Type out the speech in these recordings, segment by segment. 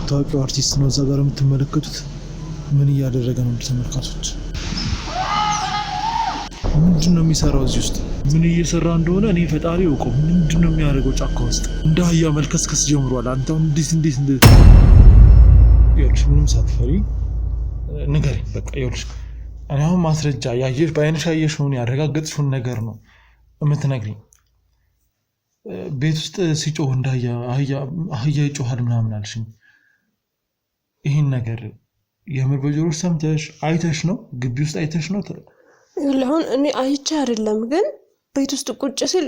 ታዋቂው አርቲስት ነው እዛ ጋር የምትመለከቱት። ምን እያደረገ ነው ተመልካቾች? ምንድነው የሚሰራው እዚህ ውስጥ? ምን እየሰራ እንደሆነ እኔ ፈጣሪ ያውቀው። ምንድነው የሚያደርገው ጫካ ውስጥ? እንደ አህያ መልከስከስ ጀምሯል። አንተው እንዴት ይኸውልሽ፣ ምንም ሳትፈሪ ንገሪኝ በቃ። ይኸውልሽ እኔ አሁን ማስረጃ ያየሽ በአይንሽ ያየሽውን ያረጋገጥሽውን ነገር ነው የምትነግሪኝ። ቤት ውስጥ ሲጮህ እንደ አህያ ይጮሃል ምናምን አልሽኝ። ይህን ነገር የምር በጆሮሽ ሰምተሽ አይተሽ ነው? ግቢ ውስጥ አይተሽ ነው? አሁን እኔ አይቼ አይደለም፣ ግን ቤት ውስጥ ቁጭ ሲል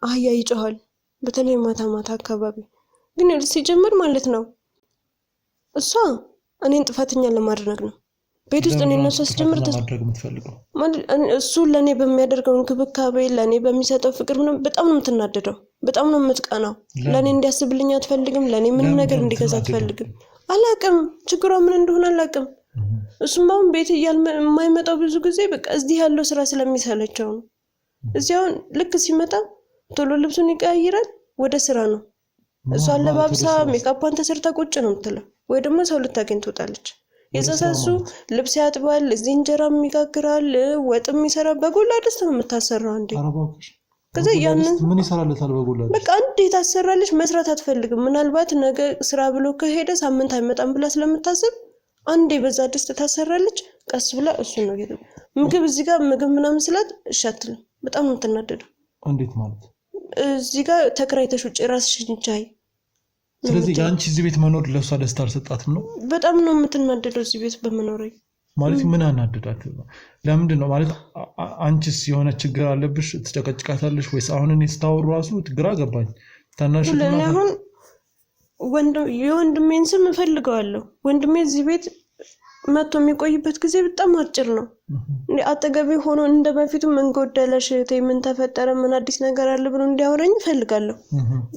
አህያ ይጮሃል፣ በተለይ ማታ ማታ አካባቢ። ግን ሲጀምር ማለት ነው እሷ እኔን ጥፋተኛ ለማድረግ ነው ቤት ውስጥ እኔና እሷ ሲጀምር ማድረግ የምትፈልገው እሱ ለእኔ በሚያደርገው እንክብካቤ፣ ለእኔ በሚሰጠው ፍቅር በጣም ነው የምትናደደው፣ በጣም ነው የምትቀናው። ለእኔ እንዲያስብልኝ አትፈልግም፣ ለእኔ ምንም ነገር እንዲገዛ አትፈልግም። አላቅም ችግሯ ምን እንደሆነ አላቅም። እሱም አሁን ቤት የማይመጣው ብዙ ጊዜ በቃ እዚህ ያለው ስራ ስለሚሰለቸው ነው። እዚህ አሁን ልክ ሲመጣ ቶሎ ልብሱን ይቀያይራል፣ ወደ ስራ ነው። እሷ አለባብሳ ሜካፓን ተሰርታ ቁጭ ነው የምትለው፣ ወይ ደግሞ ሰው ልታገኝ ትወጣለች። የዛሳሱ ልብስ ያጥባል፣ እዚህ እንጀራም ይጋግራል፣ ወጥም ይሰራል። በጎላ ደስታ ነው የምታሰራው አንዴ። ከዛ ያንን ምን ይሰራልታል በጎላ? በቃ አንዴ ታሰራለች፣ መስራት አትፈልግም። ምናልባት ነገ ስራ ብሎ ከሄደ ሳምንት አይመጣም ብላ ስለምታስብ አንዴ በዛ ደስታ ታሰራለች። ቀስ ብላ እሱ ነው ምግብ እዚህ ጋር ምግብ ምናምን ስላት እሺ አትልም። በጣም ነው የምትናደደው። እንዴት ማለት? እዚህ ጋር ተከራይተሽ ውጪ ራስሽን ቻይ። ስለዚህ ያንቺ እዚህ ቤት መኖር ለሷ ደስታ አልሰጣትም ነው? በጣም ነው የምትናደደው እዚህ ቤት በመኖሬ። ማለት ምን አናደዳት? ለምንድን ነው ማለት? አንቺስ የሆነ ችግር አለብሽ ትጨቀጭቃታለሽ ወይስ? አሁን እኔ ስታወሩ ራሱ ግራ ገባኝ። ታናሽ አሁን የወንድሜን ስም እፈልገዋለሁ። ወንድሜ እዚህ ቤት መጥቶ የሚቆይበት ጊዜ በጣም አጭር ነው። አጠገቤ ሆኖ እንደ በፊቱ ምን ጎደለሽ እህቴ፣ ምን ተፈጠረ፣ ምን አዲስ ነገር አለ ብሎ እንዲያወራኝ እፈልጋለሁ።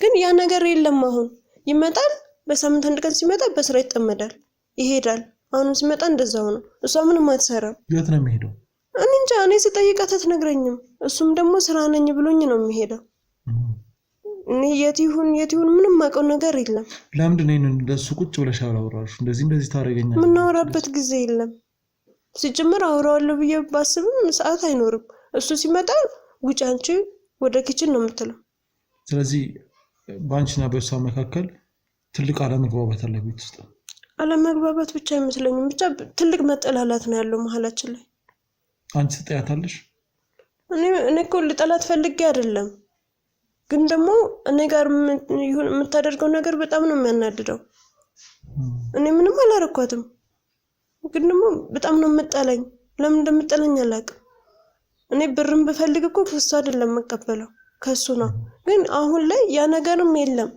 ግን ያ ነገር የለም። አሁን ይመጣል፣ በሳምንት አንድ ቀን ሲመጣ በስራ ይጠመዳል፣ ይሄዳል። አሁንም ሲመጣ እንደዛው ነው። እሷ ምንም አትሰራም። የት ነው የሚሄደው? እኔ እንጃ። እኔ ስጠይቃት አትነግረኝም። እሱም ደግሞ ስራ ነኝ ብሎኝ ነው የሚሄደው። እኔ የት ይሁን ምንም ማውቀው ነገር የለም። ለምንድን ነው እንደሱ ቁጭ ብለሽ አላወራሽ? እንደዚህ ታረጋኛለሽ? የምናወራበት ጊዜ የለም። ሲጀምር አወራዋለሁ ብዬ ባስብም ሰዓት አይኖርም። እሱ ሲመጣ ውጭ አንቺ ወደ ኪችን ነው የምትለው። ስለዚህ በአንቺና በእሷ መካከል ትልቅ አለመግባባት አለ ቤት ውስጥ። አለመግባባት ብቻ አይመስለኝም፣ ብቻ ትልቅ መጠላላት ነው ያለው መሀላችን ላይ። አንቺ ትጠያታለሽ? እኔ እኮ ልጠላት ፈልጌ አይደለም፣ ግን ደግሞ እኔ ጋር የምታደርገው ነገር በጣም ነው የሚያናድደው። እኔ ምንም አላረኳትም፣ ግን ደግሞ በጣም ነው የምጠላኝ። ለምን እንደምጠላኝ አላውቅም። እኔ ብርም ብፈልግ እኮ ከሱ አይደለም መቀበለው፣ ከሱ ነው። ግን አሁን ላይ ያ ነገርም የለም።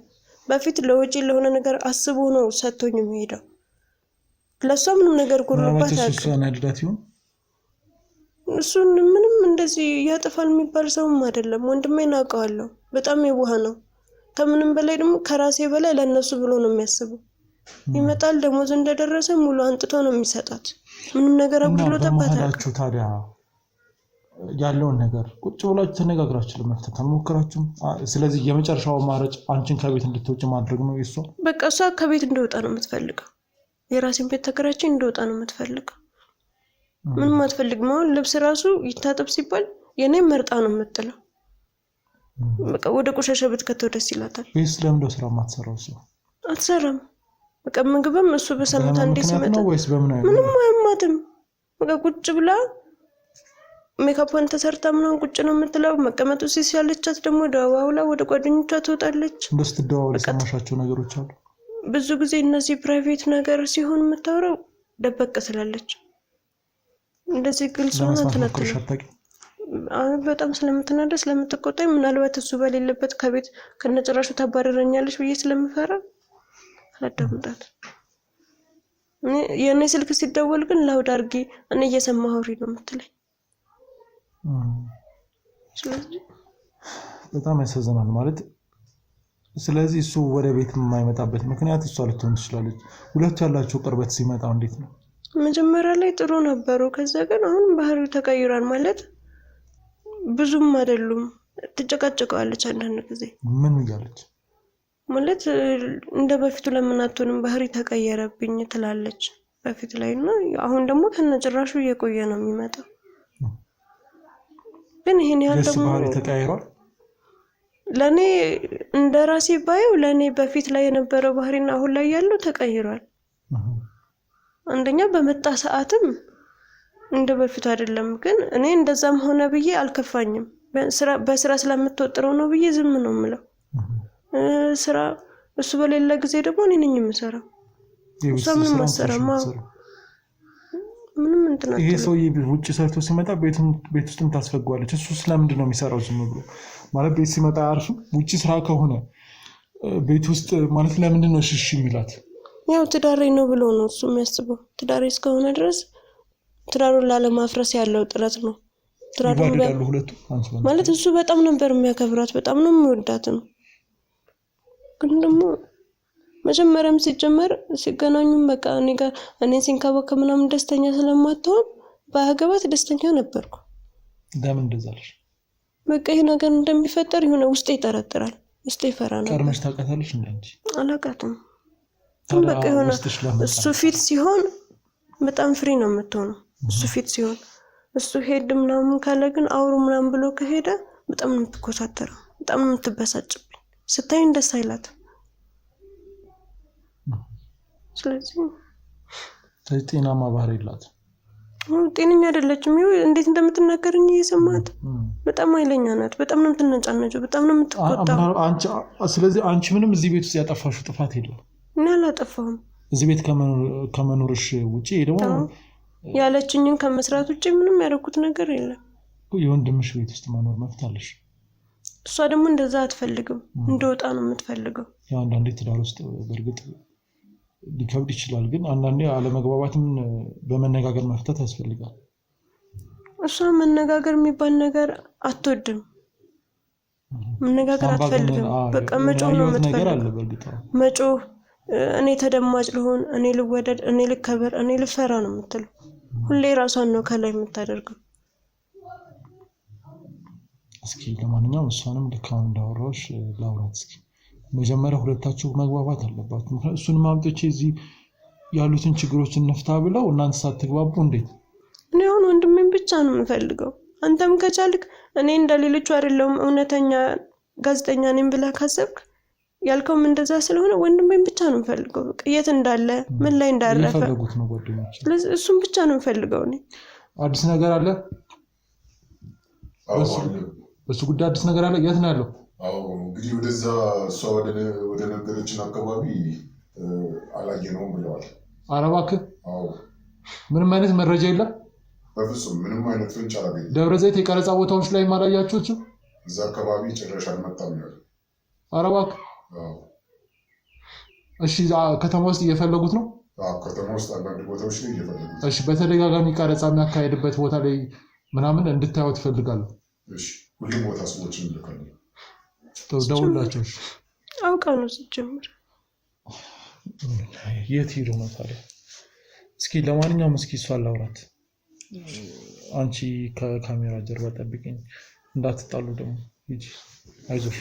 በፊት ለወጪ ለሆነ ነገር አስቦ ነው ሰጥቶኝ የሚሄደው። ለሷ ምንም ነገር ጎርባት አያውቅም። እሱን ምንም እንደዚህ ያጠፋል የሚባል ሰውም አይደለም። ወንድሜን አውቀዋለሁ፣ በጣም የዋህ ነው። ከምንም በላይ ደግሞ ከራሴ በላይ ለነሱ ብሎ ነው የሚያስበው። ይመጣል፣ ደሞዝ እንደደረሰ ሙሉ አንጥቶ ነው የሚሰጣት። ምንም ነገር አጉድሎባት አያውቅም። ታዲያ ያለውን ነገር ቁጭ ብላችሁ ተነጋግራችሁ ለመፍታት አልሞከራችሁም? ስለዚህ የመጨረሻው አማራጭ አንቺን ከቤት እንድትወጪ ማድረግ ነው የሷ። በቃ እሷ ከቤት እንደወጣ ነው የምትፈልገው። የራሴን ቤት ተከራይቼ እንደወጣ ነው የምትፈልገው። ምንም አትፈልግም። አሁን ልብስ ራሱ ይታጠብ ሲባል የኔ መርጣ ነው የምትለው። በቃ ወደ ቆሻሻ ብትከተው ደስ ይላታል። ቤት ለምንድነው ስራ የማትሰራው? እሷ አትሰራም። በቃ ምግብም እሱ በሳምንት አንዴ ሲመጣ ምንም አያማትም። በቃ ቁጭ ብላ ሜካፕን ተሰርታ ምናምን ቁጭ ነው የምትለው። መቀመጡ ሲያለቻት ደግሞ ደዋውላ ወደ ጓደኞቿ ትወጣለች። እንደስትደዋውል የሰማሻቸው ነገሮች አሉ? ብዙ ጊዜ እነዚህ ፕራይቬት ነገር ሲሆን የምታወራው ደበቅ ስላለች እንደዚህ ግልጽ ሆነ እንትናትሽ በጣም ስለምትናደድ ስለምትቆጣኝ፣ ምናልባት እሱ በሌለበት ከቤት ከነጭራሹ ታባረረኛለች ብዬ ስለምፈራ አላዳምጣት። የኔ ስልክ ሲደወል ግን ላውድ አድርጌ እኔ እየሰማሁ አውሪ ነው የምትለኝ። ስለዚህ በጣም ያሳዝናል ማለት። ስለዚህ እሱ ወደ ቤት የማይመጣበት ምክንያት እሷ ልትሆን ትችላለች። ሁለቱ ያላቸው ቅርበት ሲመጣ እንዴት ነው? መጀመሪያ ላይ ጥሩ ነበሩ። ከዛ ግን አሁን ባህሪው ተቀይሯል። ማለት ብዙም አይደሉም። ትጨቃጨቀዋለች አንዳንድ ጊዜ። ምን እያለች? ማለት እንደ በፊቱ ለምን አትሆንም ባህሪ ተቀየረብኝ ትላለች በፊት ላይ እና አሁን ደግሞ ከነጭራሹ እየቆየ ነው የሚመጣው። ግን ይሄን ያህል ደግሞ ባህሪ ተቀያይሯል። ለኔ እንደራሴ ባየው ለኔ በፊት ላይ የነበረው ባህሪና አሁን ላይ ያለው ተቀይሯል። አንደኛ በመጣ ሰዓትም እንደ በፊቱ አይደለም። ግን እኔ እንደዛም ሆነ ብዬ አልከፋኝም። በስራ ስለምትወጥረው ነው ብዬ ዝም ነው የምለው። ስራ እሱ በሌለ ጊዜ ደግሞ እኔ ነኝ የምሰራው። እሱ ምንም አሰራማ ምንም እንትና ይሄ ሰውዬ ውጭ ሰርቶ ሲመጣ ቤት ውስጥም ታስፈጓለች። እሱ ስለምንድን ነው የሚሰራው ዝም ብሎ? ማለት ቤት ሲመጣ አርሱ ውጭ ስራ ከሆነ ቤት ውስጥ ማለት ለምንድን ነው ሽሽ የሚላት? ያው ትዳሬ ነው ብሎ ነው እሱ የሚያስበው። ትዳሬ እስከሆነ ድረስ ትዳሩን ላለማፍረስ ያለው ጥረት ነው። ትዳሩን ማለት እሱ በጣም ነበር የሚያከብራት፣ በጣም ነው የሚወዳት ነው። ግን ደግሞ መጀመሪያም ሲጀመር ሲገናኙም በቃ እኔ ሲንከባከብ ምናምን ደስተኛ ስለማትሆን ባያገባት ደስተኛ ነበርኩ። ለምን እንደዛለሽ? በቃ ይሄ ነገር እንደሚፈጠር የሆነ ውስጤ ይጠረጥራል፣ ውስጤ ይፈራ ነበር። ቀርመሽ ታውቃታለሽ እንዴ? አላውቃትም። በቃ የሆነ እሱ ፊት ሲሆን በጣም ፍሪ ነው የምትሆነው። እሱ ፊት ሲሆን እሱ ሄድ ምናምን ካለ ግን አውሩ ምናምን ብሎ ከሄደ በጣም ነው የምትኮሳተረው፣ በጣም ነው የምትበሳጭብኝ። ስታይን ደስ አይላት። ስለዚህ ጤናማ ባህሪ የላት። ጤነኛ አይደለችም። ይኸው እንዴት እንደምትናገርኝ እየሰማት በጣም ኃይለኛ ናት። በጣም ነው የምትነጫነጨው፣ በጣም ነው የምትቆጣው። ስለዚህ አንቺ ምንም እዚህ ቤት ውስጥ ያጠፋሽው ጥፋት የለም? እኔ አላጠፋሁም። እዚህ ቤት ከመኖርሽ ውጪ ደግሞ ያለችኝን ከመስራት ውጪ ምንም ያደረኩት ነገር የለም። የወንድምሽ ቤት ውስጥ መኖር መብት አለሽ። እሷ ደግሞ እንደዛ አትፈልግም፣ እንደወጣ ነው የምትፈልገው። ያው አንዳንዴ ትዳር ውስጥ በእርግጥ ሊከብድ ይችላል፣ ግን አንዳንዴ አለመግባባትም በመነጋገር መፍታት ያስፈልጋል። እሷ መነጋገር የሚባል ነገር አትወድም፣ መነጋገር አትፈልግም። በቃ መጮህ ነው የምትፈልገው። መጮህ፣ እኔ ተደማጭ ልሆን፣ እኔ ልወደድ፣ እኔ ልከበር፣ እኔ ልፈራ ነው የምትለው። ሁሌ ራሷን ነው ከላይ የምታደርገው። እስኪ ለማንኛውም እሷንም ልካውን እንዳወራሽ ላውራት። እስኪ መጀመሪያ ሁለታችሁ መግባባት አለባችሁ። ምክንያቱም እሱንም አምጥቼ እዚህ ያሉትን ችግሮች እንፍታ ብለው እናንተ ሳትግባቡ እንዴት? እኔ አሁን ወንድሜን ብቻ ነው የምፈልገው። አንተም ከቻልክ እኔ እንደሌሎቹ አይደለሁም እውነተኛ ጋዜጠኛ ነኝ ብለህ ካሰብክ ያልከውም እንደዛ ስለሆነ ወንድሜን ብቻ ነው የምፈልገው። በቃ የት እንዳለ ምን ላይ እንዳረፈ የፈለጉት ነው ጓደኞች። ስለዚህ እሱን ብቻ ነው የምፈልገው። እኔ አዲስ ነገር አለ? በሱ ጉዳይ አዲስ ነገር አለ? የት ነው ያለው? አዎ እንግዲህ ወደዛ እሷ ወደ ነገረችን አካባቢ አላየነውም ብለዋል። ኧረ እባክህ። አዎ ምንም አይነት መረጃ የለም? በፍጹም ምንም አይነት ፍንጭ አላገኘንም። ደብረ ዘይት የቀረጻ ቦታዎች ላይ አላያችሁትም? እዛ አካባቢ ጭራሽ አልመጣም ያለ። ኧረ እባክህ። አዎ እሺ፣ ከተማ ውስጥ እየፈለጉት ነው? አዎ ከተማ ውስጥ አንዳንድ ቦታዎች ላይ እየፈለጉት። እሺ፣ በተደጋጋሚ ቀረጻ የሚያካሄድበት ቦታ ላይ ምናምን እንድታዩት እፈልጋለሁ። እሺ፣ ሁሉም ቦታ ሰዎችን እንልካለን። ደውላቸው። አውቃ ነው ሲጀምር። የት ሄዶ ነው ታዲያ? እስኪ ለማንኛውም እስኪ እሷን ላውራት። አንቺ ከካሜራ ጀርባ ጠብቂኝ፣ እንዳትጣሉ ደግሞ። ሂጂ፣ አይዞሽ።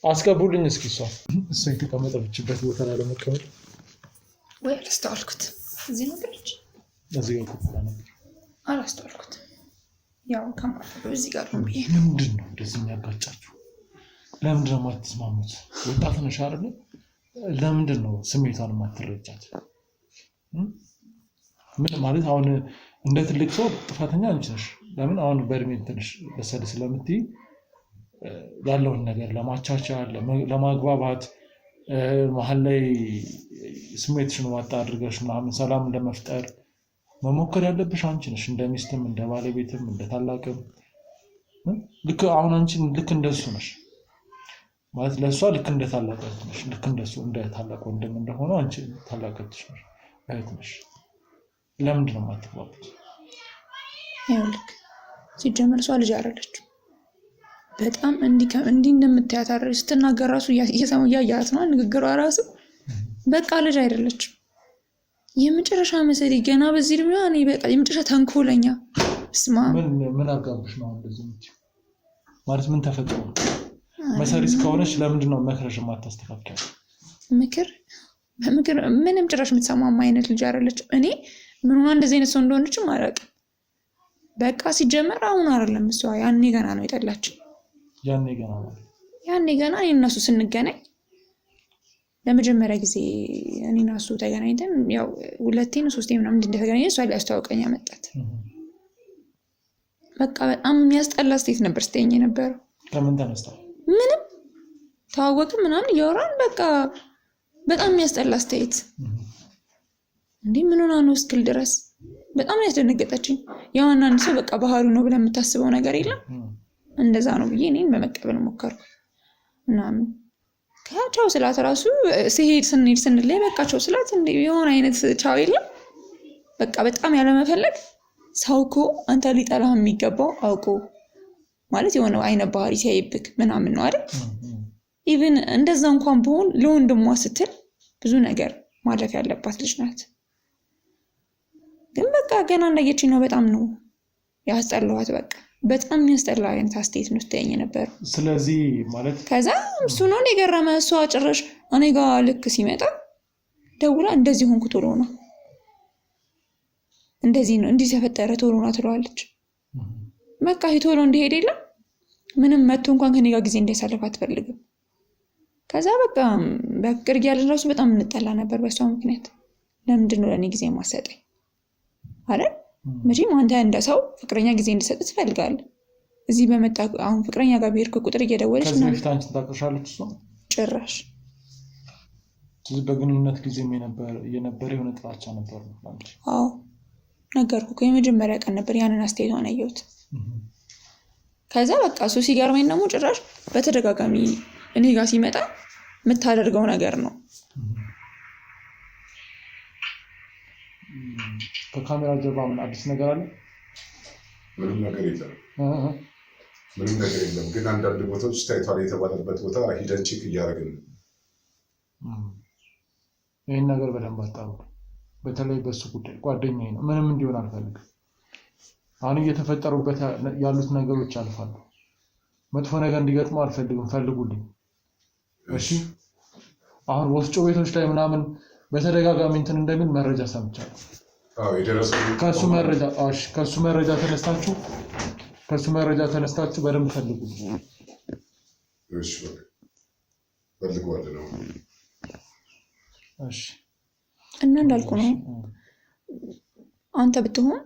አስገቡልኝ እስኪ እሷ የተቀመጠችበት ቦታ ላይ ለመቀመጥ። ወይ አላስተዋልኩት። እዚህ ነበረች? እዚህ ጋር ቁጥራ ነበር። አላስተዋልኩት። ያው ከማረፈው እዚህ ጋር ነው ብዬ። ምንድን ነው እንደዚህ የሚያጋጫችሁ? ለምንድን ነው የማትስማሙት? ወጣት ነሽ አይደል? ለምንድን ነው ስሜቷን የማትረጃት? ምን ማለት አሁን እንደ ትልቅ ሰው ጥፋተኛ አንቺ ነሽ። ለምን አሁን በእድሜ ትንሽ በሰል ስለምትይ ያለውን ነገር ለማቻቻል ለማግባባት መሀል ላይ ስሜትሽን ዋጣ አድርገሽ ምናምን ሰላም ለመፍጠር መሞከር ያለብሽ አንቺ ነሽ። እንደ ሚስትም እንደ ባለቤትም እንደ ታላቅም ልክ አሁን አንቺ ልክ እንደሱ ነሽ ማለት ለእሷ ልክ እንደ ታላቅ ነሽ። ልክ እንደሱ እንደ ታላቅ ወንድም እንደሆነ አንቺ ታላቅ እህት ነሽ። ለምንድን ነው የማትግባቡት? ይኸውልህ ሲጀመር እሷ ልጅ አይደለችም። በጣም እንዲህ እንደምታያት አይደል? ስትናገር ራሱ እያያት ነው ንግግሯ ራሱ በቃ ልጅ አይደለችም። የመጨረሻ መሰሪ ገና በዚህ እድሜዋ እኔ በቃ የመጨረሻ ተንኮለኛ። ስማ ምን አጋብሽ ነው እንደዚህ የምትይው? ማለት ምን ተፈጥሮ ነው? መሰሪስ ከሆነች ለምንድን ነው መክረሽ ማታስተካክለው? ምክር ምንም ጭራሽ የምትሰማማ አይነት ልጅ አይደለች። እኔ ምን ሆነ እንደዚህ አይነት ሰው እንደሆነችም አላውቅም። በቃ ሲጀመር አሁን አይደለም እሷ ያኔ ገና ነው የጠላችኝ። ያኔ ገና እኔ እና እሱ ስንገናኝ ለመጀመሪያ ጊዜ እኔ እና እሱ ተገናኝተን ያው 2 ነው 3 ምናምን እንደተገናኘን እሷ ሊያስተዋውቀኝ አመጣት። በቃ በጣም የሚያስጠላ ስቴት ነበር ስተኝ ነበር። ከምን ተነስታ ምንም ታወቅን ምናምን እያወራን በቃ በጣም የሚያስጠላ ስቴት እንዴ ምን ሆና ነው እስክል ድረስ በጣም ያስደነገጠችኝ። ያው አንድ ሰው በቃ ባህሩ ነው ብለህ የምታስበው ነገር የለም እንደዛ ነው ብዬ እኔን በመቀበል ሞከርኩ ምናምን። ከቻው ስላት ራሱ ስንሄድ ስንለይ በቃ ቻው ስላት እንዴ የሆነ አይነት ቻው የለም በቃ በጣም ያለመፈለግ ሰው እኮ አንተ ሊጠላህ የሚገባው አውቆ ማለት የሆነ አይነት ባህሪ ሲያይብክ ምናምን ነው አይደል? ኢቭን እንደዛ እንኳን ቢሆን ለወንድሟ ስትል ብዙ ነገር ማለፍ ያለባት ልጅ ናት። ግን በቃ ገና እንዳየችኝ ነው በጣም ነው ያስጠላኋት። በቃ በጣም የሚያስጠላ አይነት አስተያየት ነው ስተኝ ነበር። ስለዚህ ማለት ከዛ እሱ ነው የገረመ። እሷ ጭራሽ እኔ ጋር ልክ ሲመጣ ደውላ እንደዚህ ሆንኩ ቶሎ ነው እንደዚህ ነው እንዲህ ተፈጠረ ቶሎ ነው ትለዋለች። በቃ ቶሎ እንዲሄድ የለም ምንም መጥቶ እንኳን ከኔ ጋር ጊዜ እንዲያሳልፍ አትፈልግም። ከዛ በቃ በቅርብ ያለን ራሱ በጣም እንጠላ ነበር በሷ ምክንያት። ለምንድን ነው ለኔ ጊዜ ማሰጠኝ አይደል? መቼም አንተ እንደ ሰው ፍቅረኛ ጊዜ እንድሰጥ ትፈልጋለህ። እዚህ በመጣ አሁን ፍቅረኛ ጋር ቢሄድክ ቁጥር እየደወለች ነው። ከዚህ ታንቺ ታቀሻለች እሷ ጭራሽ ስለዚህ በግንኙነት ጊዜም የነበረ የሆነ ጥላቻ ነበር ነው አንቺ? አዎ ነገርኩህ። የመጀመሪያ ቀን ነበር ያንን አስተያየቷን አየሁት። ከዛ በቃ እሱ ሲገርመኝ ደግሞ ጭራሽ በተደጋጋሚ እኔ ጋር ሲመጣ የምታደርገው ነገር ነው። ከካሜራ ጀርባ ምን አዲስ ነገር አለ? ምንም ነገር የለም። ግን አንዳንድ ቦታዎች ታይቷል የተባለበት ቦታ ሂደን ቼክ እያደረግን ነው። ይህን ነገር በደንብ አጣሩ። በተለይ በሱ ጉዳይ ጓደኛዬ ነው፣ ምንም እንዲሆን አልፈልግም። አሁን እየተፈጠሩበት ያሉት ነገሮች አልፋሉ። መጥፎ ነገር እንዲገጥመው አልፈልግም። ፈልጉልኝ እሺ። አሁን ወፍጮ ቤቶች ላይ ምናምን በተደጋጋሚ እንትን እንደሚል መረጃ ሰምቻለሁ። ከሱ መረጃ ተነስታችሁ በደንብ ፈልጉልኝ እሺ። ፈልጓለሁ ነው እሺ። እና እንዳልኩ ነው አንተ ብትሆን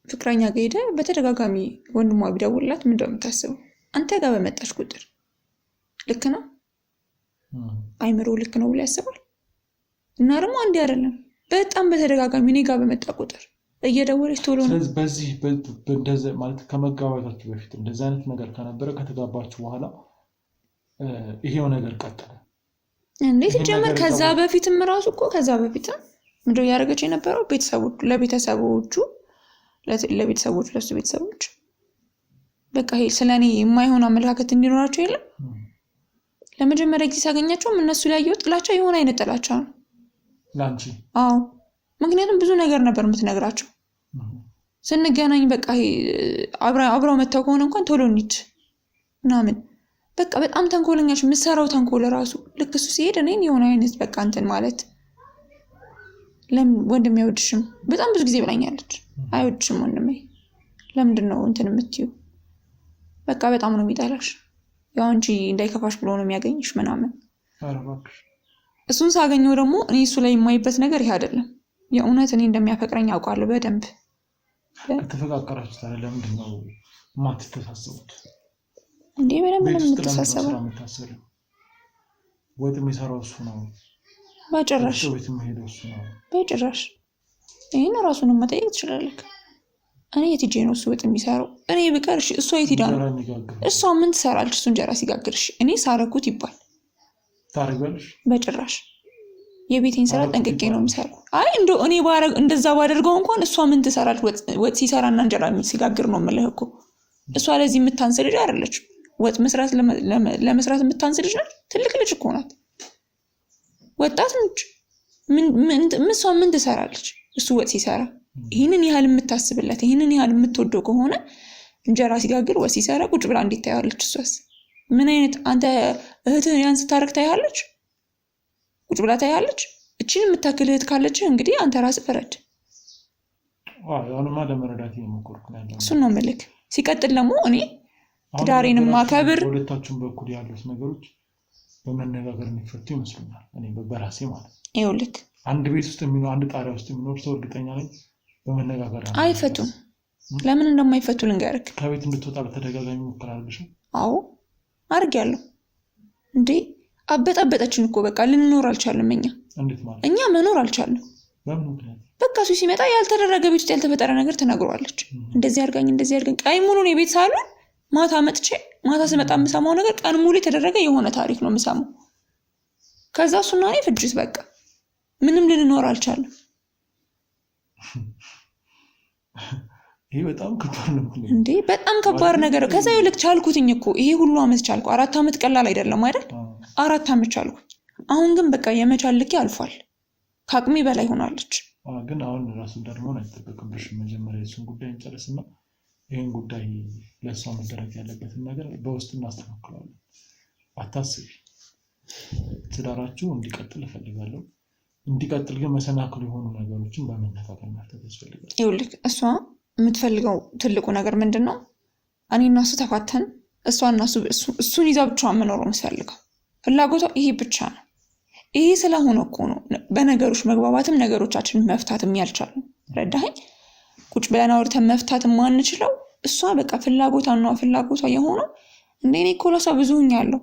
ፍቅረኛ ጋር ሄደህ በተደጋጋሚ ወንድሟ ቢደውልላት ምን እንደምታስበው? አንተ ጋር በመጣች ቁጥር ልክ ነው አይምሮ ልክ ነው ብሎ ያስባል። እና ደግሞ አንዴ አይደለም በጣም በተደጋጋሚ እኔ ጋር በመጣ ቁጥር እየደወለች ቶሎ ነው። ስለዚህ በዚህ እንደዚህ ማለት ከመጋባታችሁ በፊት እንደዚህ አይነት ነገር ከነበረ ከተጋባችሁ በኋላ ይሄው ነገር ቀጠለ እንዴት ጀመር? ከዛ በፊትም ራሱ እኮ ከዛ በፊትም ምንድነው ያደረገች የነበረው? ለቤተሰቦቹ ለሱ ቤተሰቦች በቃ ይሄ ስለኔ የማይሆን አመለካከት እንዲኖራቸው የለም። ለመጀመሪያ ጊዜ ሳገኛቸውም እነሱ ላይ ያየው ጥላቻ የሆነ አይነት ጥላቻ ነው ላንቺ። አዎ ምክንያቱም ብዙ ነገር ነበር የምትነግራቸው። ስንገናኝ በቃ ይሄ አብረው መተው ከሆነ እንኳን ቶሎ እንሂድ ምናምን በቃ በጣም ተንኮለኛሽ የምትሰራው ተንኮል ራሱ ልክ እሱ ሲሄድ እኔን የሆነ አይነት በቃ እንትን ማለት ለምን ወንድሜ አይወድሽም በጣም ብዙ ጊዜ ብላኛለች። አይወድሽም ወንድሜ ለምንድን ነው እንትን የምትይው? በቃ በጣም ነው የሚጠላሽ፣ ያው አንቺ እንዳይከፋሽ ብሎ ነው የሚያገኝሽ ምናምን። እሱን ሳገኘው ደግሞ እኔ እሱ ላይ የማይበት ነገር ይሄ አይደለም። የእውነት እኔ እንደሚያፈቅረኝ አውቃለሁ በደንብ። ከተፈቃቀራችሁ ታዲያ ለምንድን ነው የማትተሳሰቡት? እንዴ በደንብ ነው የምትተሳሰበው። ወጥ የሚሰራው እሱ ነው በጭራሽ። ወጥ የሚሄደው እሱ ነው በጭራሽ። ይሄን ራሱን መጠየቅ ትችላለህ። እኔ የት ሄጄ ነው እሱ ወጥ የሚሰራው? እኔ ብቀር እሺ እሷ የት ሄዳ ነው? እሷ ምን ትሰራለች? እሱ እንጀራ ሲጋግርሽ እኔ ሳረኩት ይባል ታረጋለሽ? በጭራሽ። የቤቴን ስራ ጠንቅቄ ነው የምሰራው። አይ እንደው እኔ እንደዛ ባደርገው እንኳን እሷ ምን ትሰራለች? ወጥ ሲሰራና እንጀራ ሲጋግር ነው የምልህ እኮ። እሷ ለዚህ የምታንስ ልጅ አይደለች። ወጥ መስራት ለመስራት የምታንስ ልጅ ናት። ትልቅ ልጅ እኮ ናት። ወጣት ነች። እሷ ምን ትሰራለች? እሱ ወጥ ሲሰራ ይህንን ያህል የምታስብለት ይህንን ያህል የምትወደው ከሆነ እንጀራ ሲጋግር ወጥ ሲሰራ ቁጭ ብላ እንዴት ታያለች? እሷስ ምን አይነት አንተ እህትህ ያን ስታረግ ታያለች? ቁጭ ብላ ታያለች? እቺን የምታክል እህት ካለች እንግዲህ አንተ ራስህ ፈረድ። አሁንማ ለመረዳት እየሞከርኩ ነው ያለው። እሱን ነው የምልህ። ሲቀጥል ደግሞ እኔ ትዳሬንም ማከብር ሁለታችሁም በኩል ያሉት ነገሮች በመነጋገር የሚፈቱ ይመስሉኛል። እኔ በራሴ ማለት ይኸውልህ አንድ ቤት ውስጥ የሚኖር አንድ ጣሪያ ውስጥ የሚኖር ሰው እርግጠኛ ነኝ በመነጋገር አይፈቱም። ለምን እንደማይፈቱ ልንገርህ። ከቤት እንድትወጣ በተደጋጋሚ ሙከራ አድርገሽ? አዎ አድርጌያለሁ። እንዴ አበጣበጠችን እኮ በቃ ልንኖር አልቻልንም። እኛ መኖር አልቻልንም። በምን ምክንያት? በቃ እሱ ሲመጣ ያልተደረገ ቤት ውስጥ ያልተፈጠረ ነገር ተናግሯለች። እንደዚህ አድርጋኝ ቀይ ሙሉ ነው የቤት ሳሎን ማታ መጥቼ ማታ ስመጣ የምሰማው ነገር ቀን ሙሉ የተደረገ የሆነ ታሪክ ነው የምሰማው። ከዛ እሱና እኔ ፍጅት በቃ ምንም ልንኖር አልቻልንም። ይሄ በጣም ከባድ ነው እንዴ! በጣም ከባድ ነገር። ከዛ ይልቅ ቻልኩትኝ እኮ ይሄ ሁሉ አመት ቻልኩ። 4 አመት ቀላል አይደለም አይደል? 4 አመት ቻልኩ። አሁን ግን በቃ የመቻል ልኬ አልፏል። ከአቅሜ በላይ ሆናለች። ግን አሁን ራሱ ደግሞ አይጠበቅብሽ። መጀመሪያ እሱን ጉዳይ እንጨርስና ይሄን ጉዳይ ለሷ መደረግ ያለበትን ነገር በውስጥ እናስተካክላለን። አታስቢ። ትዳራችሁ እንዲቀጥል እፈልጋለሁ። እንዲቀጥል ግን መሰናክል የሆኑ ነገሮችን በመነጋገር መፍታት ያስፈልጋል። ይኸውልህ እሷ የምትፈልገው ትልቁ ነገር ምንድነው? እኔና እሱ ተፋተን እሷና እሱን ይዛ ብቻዋን መኖር የምትፈልገው ፍላጎቷ ይሄ ብቻ ነው። ይሄ ስለሆነ እኮ ነው በነገሮች መግባባትም ነገሮቻችንን መፍታትም ያልቻልነው። ረዳኸኝ? ቁጭ ብለን አውርተን መፍታት ማንችለው እሷ በቃ ፍላጎቷ የሆነው እንደኔ እኮ ለሷ ብዙኛለሁ።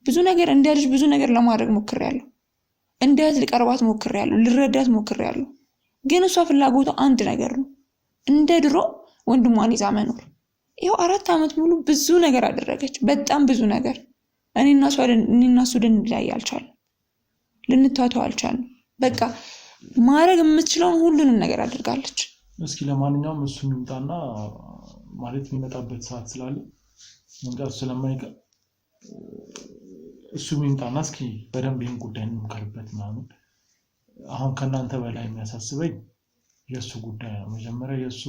ብዙ ነገር እንደ ልጅ ብዙ ነገር ለማድረግ ሞክሬያለሁ። እንደ እህት ልቀርባት ሞክሬያለሁ። ልረዳት ሞክሬያለሁ። ግን እሷ ፍላጎቷ አንድ ነገር ነው፣ እንደ ድሮ ወንድሟን ይዛ መኖር። ይኸው 4 አመት ሙሉ ብዙ ነገር አደረገች፣ በጣም ብዙ ነገር። እኔና እሱ ልንለያይ አልቻልንም፣ ልንታተው አልቻልንም። በቃ ማድረግ የምትችለውን ሁሉንም ነገር አድርጋለች። እስኪ ለማንኛውም እሱ የሚመጣና ማለት የሚመጣበት ሰዓት ስላለ መንጋቱ ስለማይቀር እሱ የሚመጣና እስኪ በደንብ ይህን ጉዳይ እንምከርበት ምናምን። አሁን ከእናንተ በላይ የሚያሳስበኝ የእሱ ጉዳይ ነው። መጀመሪያ የእሱ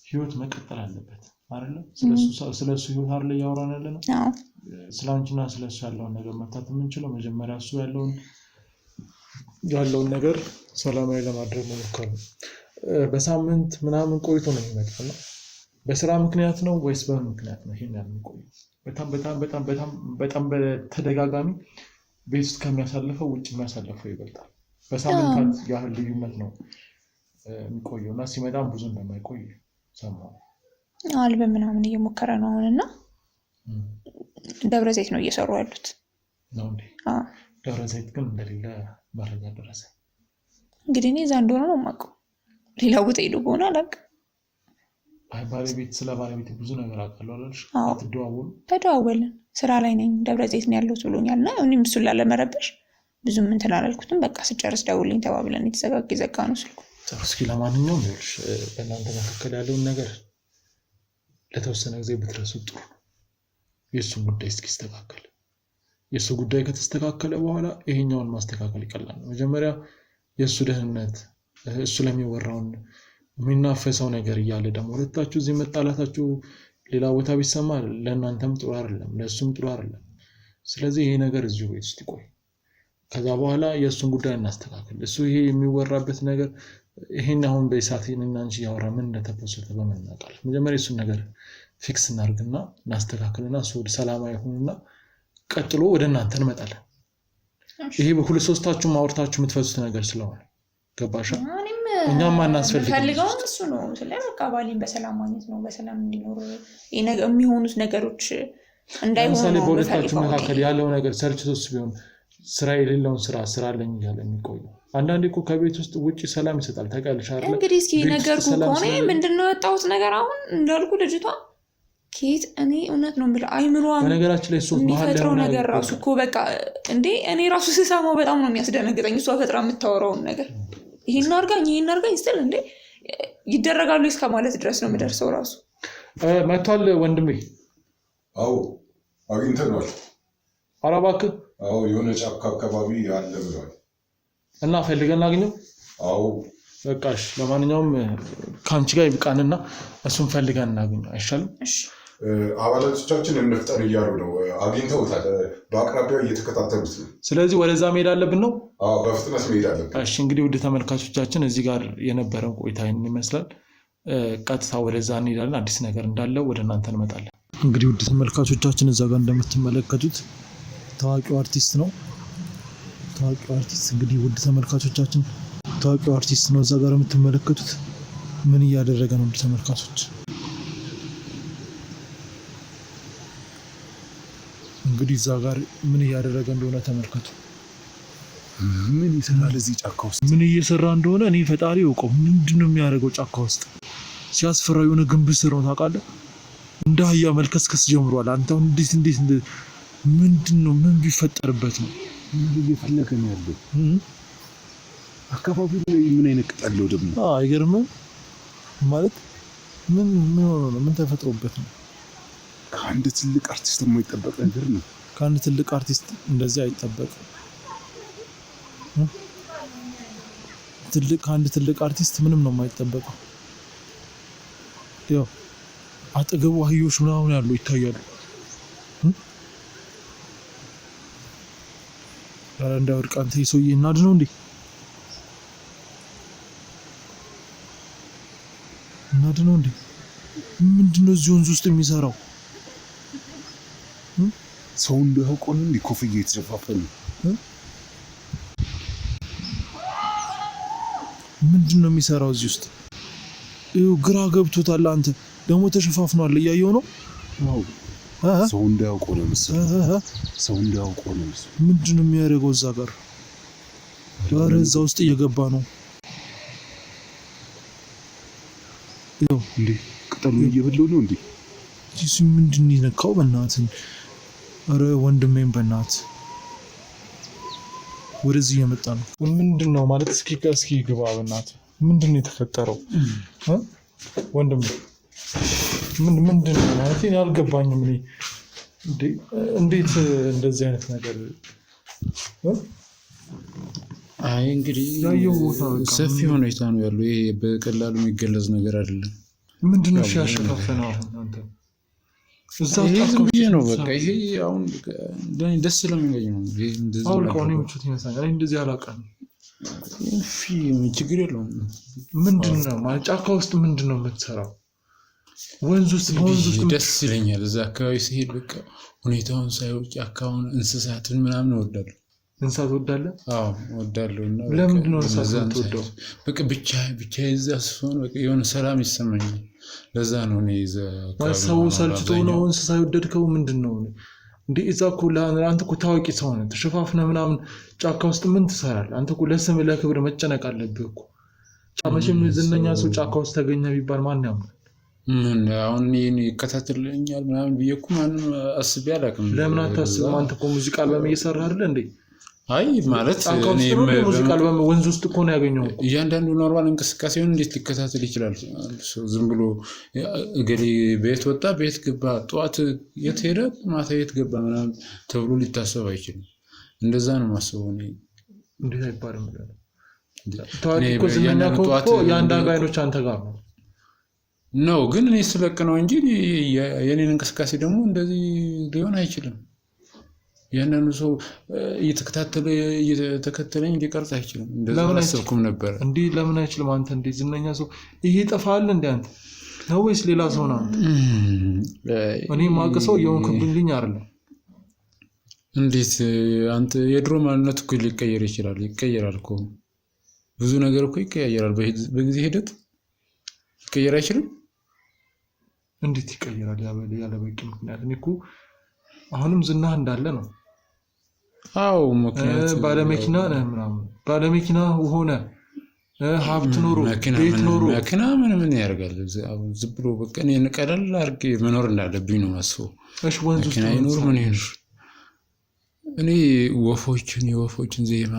ህይወት መቀጠል አለበት አይደለም? ስለሱ ህይወት አይደለ እያወራን ያለ ነው። ስለ አንቺና ስለሱ ያለውን ነገር መፍታት የምንችለው መጀመሪያ እሱ ያለውን ነገር ሰላማዊ ለማድረግ መሞከር ነው። በሳምንት ምናምን ቆይቶ ነው የሚመጣው ነው። በስራ ምክንያት ነው ወይስ በምን ምክንያት ነው ይሄን ያህል የሚቆየው? በጣም በተደጋጋሚ ቤት ውስጥ ከሚያሳልፈው ውጭ የሚያሳልፈው ይበልጣል። በሳምንታት ያህል ልዩነት ነው የሚቆየው እና ሲመጣም ብዙ እንደማይቆይ ሰማሁ። አልበም ምናምን እየሞከረ ነው አሁንና ደብረ ዘይት ነው እየሰሩ ያሉት ነው እንዴ? ደብረ ዘይት ግን እንደሌለ መረጃ ደረሰ። እንግዲህ እኔ እዛ እንደሆነ ነው የማውቀው። ሌላ ቦታ ሄዶ ከሆነ አላውቅም። ስለ ባለቤት ብዙ ነገር አውቃለሁ አላልሽ? ተደዋወልን። ስራ ላይ ነኝ ደብረ ዘይት ነው ያለሁት ብሎኛል እና እኔም እሱን ላለመረበሽ ብዙም እንትን አላልኩትም። በቃ ስጨርስ ደውልኝ ተባብለን የተዘጋ ነው ስልኩ። እስኪ ለማንኛውም ይኸውልሽ በእናንተ መካከል ያለውን ነገር ለተወሰነ ጊዜ ብትረሱ ጥሩ ነው። የእሱን ጉዳይ እስኪስተካከል የእሱ ጉዳይ ከተስተካከለ በኋላ ይሄኛውን ማስተካከል ይቀላል። መጀመሪያ የእሱ ደህንነት እሱ ለሚወራውን የሚናፈሰው ነገር እያለ ደግሞ ሁለታችሁ እዚህ መጣላታችሁ ሌላ ቦታ ቢሰማ ለእናንተም ጥሩ አይደለም፣ ለእሱም ጥሩ አይደለም። ስለዚህ ይሄ ነገር እዚሁ ቤት ውስጥ ይቆይ። ከዛ በኋላ የእሱን ጉዳይ እናስተካክል። እሱ ይሄ የሚወራበት ነገር ይሄን አሁን በኢሳት እና አንቺ ያወራ ምን እንደተፖሰተ በምን እናውቃለን? መጀመሪያ እሱን ነገር ፊክስ እናድርግና እናስተካክልና እሱ ሰላማዊ ይሁንና ቀጥሎ ወደ እናንተ እንመጣለን። ይሄ በሁለት ሶስታችሁ ማውርታችሁ የምትፈቱት ነገር ስለሆነ ገባሻ? እኛም ማናስፈልግ ፈልገው እሱ ነው ስለበቃ ባሊን በሰላም ማግኘት ነው፣ በሰላም እንዲኖር የሚሆኑት ነገሮች እንዳይሆኑ ነው። በሁለታችሁ መካከል ያለው ነገር ሰርችቶስ ቢሆን ስራ የሌለውን ስራ አለኝ እያለ የሚቆየው አንዳንዴ እኮ ከቤት ውስጥ ውጪ ሰላም ይሰጣል። ታውቂያለሽ አይደል? እንግዲህ እስኪ ነገርኩ ከሆነ ምንድነው የወጣሁት ነገር አሁን እንዳልኩ ልጅቷ ኬት እኔ እውነት ነው የምልህ አይምሮዋ በነገራችን ላይ እሱ የሚፈጥረው ነገር ራሱ እኮ በቃ እንዴ እኔ ራሱ ስሰማው በጣም ነው የሚያስደነግጠኝ። እሷ ፈጥራ የምታወራውን ነገር ይሄን አርጋኝ ስትል እንዴ ይደረጋሉ እስከ ማለት ድረስ ነው የምደርሰው። ራሱ መጥቷል ወንድሜ። አዎ አግኝተናል። ኧረ እባክህ። አዎ የሆነ ጫካ አካባቢ አለ ብሏል እና ፈልገን አገኘው። አዎ በቃሽ። ለማንኛውም ካንቺ ጋር ይብቃንና እሱን ፈልገን እናገኘው አይሻልም? እሺ አባላቶቻችን እንፍጠር እያሉ ነው። አግኝተውታል። በአቅራቢያው እየተከታተሉት ነው። ስለዚህ ወደዛ መሄድ አለብን ነው? በፍጥነት መሄድ አለብን። እሺ እንግዲህ ውድ ተመልካቾቻችን እዚህ ጋር የነበረን ቆይታ ይመስላል። ቀጥታ ወደዛ እንሄዳለን። አዲስ ነገር እንዳለው ወደ እናንተ እንመጣለን። እንግዲህ ውድ ተመልካቾቻችን እዛ ጋር እንደምትመለከቱት ታዋቂው አርቲስት ነው። ታዋቂው አርቲስት እንግዲህ ውድ ተመልካቾቻችን ታዋቂው አርቲስት ነው እዛ ጋር የምትመለከቱት። ምን እያደረገ ነው? ውድ ተመልካቾች እንግዲህ እዛ ጋር ምን እያደረገ እንደሆነ ተመልከቱ። ምን ይሰራል እዚህ ጫካ ውስጥ? ምን እየሰራ እንደሆነ እኔ ፈጣሪ ያውቀው። ምንድን ነው የሚያደርገው ጫካ ውስጥ? ሲያስፈራ የሆነ ግንብ ስር ነው ታውቃለህ። እንደ አህያ መልከስከስ ጀምሯል። አንተ እንዴት ምንድን ነው? ምን ቢፈጠርበት ነው? ምን እየፈለገ ነው ያለው? አካባቢው ላይ ምን አይነት ቅጠል ነው ደግሞ? አይገርምም? ማለት ምን ሆኖ ነው? ምን ተፈጥሮበት ነው? ከአንድ ትልቅ አርቲስት የማይጠበቅ ነገር ነው። ከአንድ ትልቅ አርቲስት እንደዚህ አይጠበቅም። ከአንድ ትልቅ አርቲስት ምንም ነው የማይጠበቀው። ያው አጠገቡ አህዮች ምናምን ያሉ ይታያሉ። ኧረ እንዳይወድቅ አንተ ሰውዬ እናድነው እንዴ! እናድነው እንዴ! ምንድነው እዚህ ወንዝ ውስጥ የሚሰራው? ሰው እንዳያውቀው ነው እንዴ ኮፍያ የተሸፋፈነ? ምንድን ነው የሚሰራው እዚህ ውስጥ? ግራ ገብቶታል። አንተ ደግሞ ተሸፋፍኗል፣ እያየው ነው። ሰው እንዳያውቀው ነው መሰለኝ። ሰው እንዳያውቀው ነው መሰለኝ። ምንድን ነው የሚያደርገው እዛ ጋር? ኧረ እዛ ውስጥ እየገባ ነው። ይኸው እንዴ ቅጠሉ እየበላው ነው እንዴ? እሱ ምንድን ነው የነካው? በእናትህ ኧረ ወንድሜም በእናትህ ወደዚህ እየመጣ ነው። ምንድን ነው ማለት? እስኪ ግባ በእናትህ። ምንድን ነው የተፈጠረው ወንድሜ? ምንድን ነው ማለት? እኔ አልገባኝም። እንዴት እንደዚህ አይነት ነገር? አይ እንግዲህ ሰፊ ሁኔታ ነው ያለው። ይሄ በቀላሉ የሚገለጽ ነገር አይደለም። ምንድን ነው ያሸፋፈነው? አንተ ይሄ ዝም ብዬ ነው በቃ። ይሄ አሁን ደስ ስለሚለኝ ነው። ይሄ እንደዚህ አውልቀው ነው ምቹት ይመስላል። እኔ እንደዚህ አላውቅም። ችግር የለውም። ምንድን ነው ማለት ጫካ ውስጥ ምንድን ነው የምትሰራው? ወንዝ ውስጥ ደስ ይለኛል። እዛ አካባቢ ሲሄድ በቃ ሁኔታውን ሳይው ጫካውን፣ እንስሳትን ምናምን እወዳለሁ። እንስሳት ወዳለህ? አዎ እወዳለሁ። እና ለምንድን ነው እንስሳት የምትወደው? በቃ ብቻ እዛ ስሆን በቃ የሆነ ሰላም ይሰማኛል። ለዛ ነው እኔ እዛ ሰው ሰልችቶ ነው እንስሳ የወደድከው? ምንድን ነው እንዴ? እዛ እኮ አንተ እኮ ታዋቂ ሰው ነህ። ተሸፋፍነህ ምናምን ጫካ ውስጥ ምን ትሰራለህ? አንተ እኮ ለስም ለክብር መጨነቅ አለብህ እኮ። መቼም ዝነኛ ሰው ጫካ ውስጥ ተገኘ ቢባል ማን ያምናል? አሁን ይሄን ይከታተልኛል ምናምን ብዬ እኮ ማንም አስቤ አላውቅም። ለምን አታስብም? አንተ እኮ ሙዚቃ አልበም እየሰራህ አይደል እንዴ? አይ ማለት ሙዚቃ አልበም ወንዝ ውስጥ እኮ ነው ያገኘው። እያንዳንዱ ኖርማል እንቅስቃሴውን እንዴት ሊከታተል ይችላል? ዝም ብሎ እገሌ ቤት ወጣ፣ ቤት ገባ፣ ጠዋት የት ሄደ፣ ማታ የት ገባ ምናምን ተብሎ ሊታሰብ አይችልም። እንደዛ ነው የማስበው እኔ። እንዴት አይባልም? ታዋቂ እኮ ዝነኛ እኮ የአንዳንዱ አይኖች አንተ ጋር ነው። ግን እኔ ስለቅ ነው እንጂ የኔን እንቅስቃሴ ደግሞ እንደዚህ ሊሆን አይችልም። ያንኑ ሰው እየተከተለኝ ሊቀርጽ አይችልም። እንደዛ አላሰብኩም ነበር። እንዴ ለምን አይችልም? አንተ እንዴ ዝነኛ ሰው ይሄ ጠፋል እንዴ? አንተ ነው ወይስ ሌላ ሰው ነው? እኔ ማቀሰው የሆንክብልኝ አይደለም። እንዴት አንተ የድሮ ማንነት እኮ ሊቀየር ይችላል። ይቀየራል እኮ ብዙ ነገር እኮ ይቀያየራል። በጊዜ ሂደት ይቀየር አይችልም? እንዴት ይቀየራል? ያለ በቂ ምክንያት። እኔ እኮ አሁንም ዝናህ እንዳለ ነው። አዎ ምክንያት ባለመኪና ነህ ምናምን፣ ባለመኪና ሆነ ሀብት ኖሮ ቤት ኖሮ መኪና ምን ያደርጋል? ዝም ብሎ በቃ እኔን ቀለል አድርጌ መኖር እንዳለብኝ ነው የማስበው። እሺ ወንዝ ውስጥ ይኖር ምን ይኖር እኔ የወፎችን ዜማ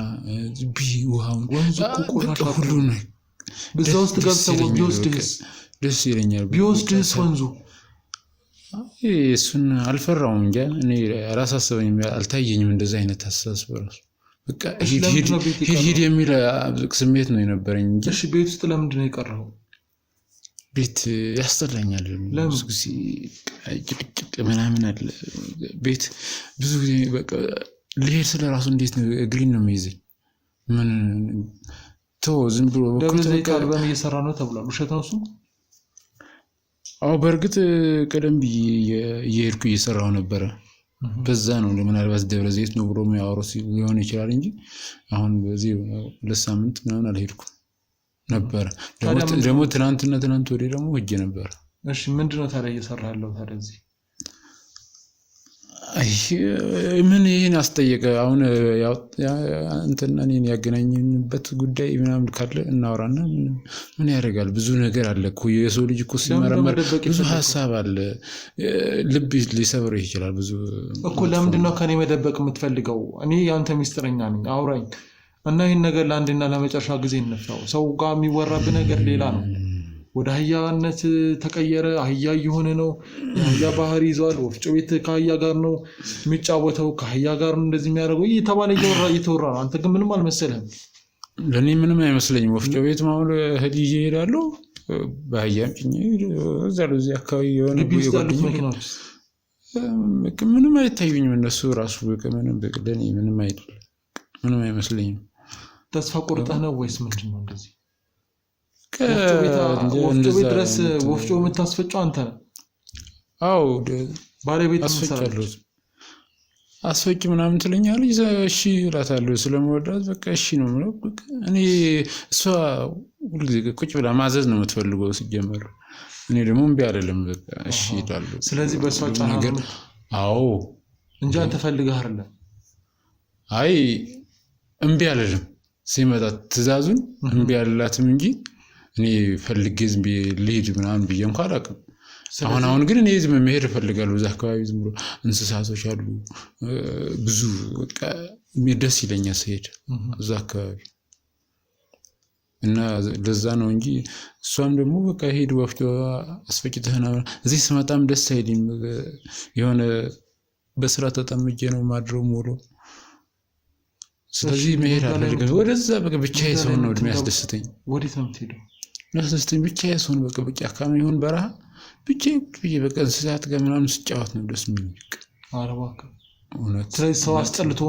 ውሃውን ሁሉ ነው በዛ ውስጥ ገብተው ቢወስድህስ? ደስ ይለኛል። ቢወስድህስ ወንዙ? እሱን አልፈራውም እንጂ እኔ አላሳሰበኝም፣ አልታየኝም እንደዛ አይነት አስተሳሰብ ራሱ። በቃ ሂድ የሚል ስሜት ነው የነበረኝ እንጂ። እሺ ቤት ውስጥ ለምንድን ነው የቀረው? ቤት ያስጠላኛል። ብዙ ጊዜ ጭቅጭቅ ምናምን አለ ቤት ብዙ ጊዜ በቃ ልሄድ ስለ ራሱ እንዴት ነው እግሬን ነው የሚይዘኝ። ምን ዝም ብሎ ደብረ ዘይት አልበም እየሰራ ነው ተብሏል። ውሸት ነው እሱ? አዎ በእርግጥ ቀደም ብዬ እየሄድኩ እየሰራው ነበረ። በዛ ነው ምናልባት ደብረ ዘይት ነው ብሎ የሚያወራው ሊሆን ይችላል እንጂ አሁን በዚህ 2 ሳምንት ምናምን አልሄድኩም ነበረ። ደግሞ ትናንት ወዲያ ደግሞ ሄጄ ነበር። እሺ ምንድነው ታዲያ እየሰራ ያለው ታዲያ እዚህ? ምን ይሄን አስጠየቀ? አሁን እንትና እኔን ያገናኘንበት ጉዳይ ምናምን ካለ እናወራና ምን ያደርጋል? ብዙ ነገር አለ እኮ የሰው ልጅ እኮ ሲመረመር ብዙ ሀሳብ አለ። ልብ ሊሰብርህ ይችላል ብዙ እኮ። ለምንድነው ከኔ መደበቅ የምትፈልገው? እኔ ያንተ ሚስጥረኛ ነኝ፣ አውራኝ እና ይሄን ነገር ለአንድና ለመጨረሻ ጊዜ እንፍታው። ሰው ጋር የሚወራብህ ነገር ሌላ ነው። ወደ አህያነት ተቀየረ፣ አህያ እየሆነ ነው፣ የአህያ ባህሪ ይዟል፣ ወፍጮ ቤት ከአህያ ጋር ነው የሚጫወተው፣ ከአህያ ጋር ነው እንደዚህ የሚያደርገው እየተባለ እየተወራ ነው። አንተ ግን ምንም አልመሰለህም። ለእኔ ምንም አይመስለኝም። ወፍጮ ቤት ማሁን እህል ይዤ እሄዳለሁ፣ በአህያም ጭኜ እዚህ አካባቢ የሆነ መኪናዎች ምንም አይታዩኝም። እነሱ ራሱ ለእኔ ምንም አይደለም፣ ምንም አይመስለኝም። ተስፋ ቆርጠህ ነው ወይስ ምንድን ነው እንደዚህ? ወፍጮ ቤት ድረስ ወፍጮ የምታስፈጨው አንተ ነህ? አዎ ባለቤት አስፈጭ ምናምን ትለኛለች። እሺ እላታለሁ ስለምወዳት በቃ እሺ ነው የምለው። እኔ እሷ ሁልጊዜ ቁጭ ብላ ማዘዝ ነው የምትፈልገው ሲጀመር። እኔ ደግሞ እምቢ አይደለም በቃ እሺ እላለሁ። ስለዚህ በእሷ ጫና ነገር አዎ እንጂ አንተ ፈልገህ አይደለም። አይ እምቢ አይደለም ሲመጣ ትእዛዙን እምቢ አይደላትም እንጂ እኔ ፈልጌ ዝም ብዬ ልሂድ ምናምን ብዬ እንኳን አላውቅም። አሁን ግን እኔ ዝም መሄድ እፈልጋለሁ። እዛ አካባቢ ዝም ብሎ እንስሳቶች አሉ ብዙ በቃ ደስ ይለኛል ስሄድ እዛ አካባቢ እና ለዛ ነው እንጂ እሷም ደግሞ በቃ ሄድ ወፍጮ አስፈጭተህና እዚህ ስመጣም ደስ አይልም። የሆነ በስራ ተጠምጄ ነው ማድረው ሙሉ። ስለዚህ መሄድ አልፈልግም ወደዛ። በቃ ብቻዬ ሰውን ነው የሚያስደስተኝ። ወዴት ነው የምትሄደው? ያስደስተኝ ብቻዬ ሰውን በቃ አካባቢ ይሁን በረሃ ብቻዬ በቃ እንስሳት ጋር ምናምን ስጫወት ነው ደስ የሚለኝ። ኧረ እባክህ እውነት። ስለዚህ ሰው አስጠልቶ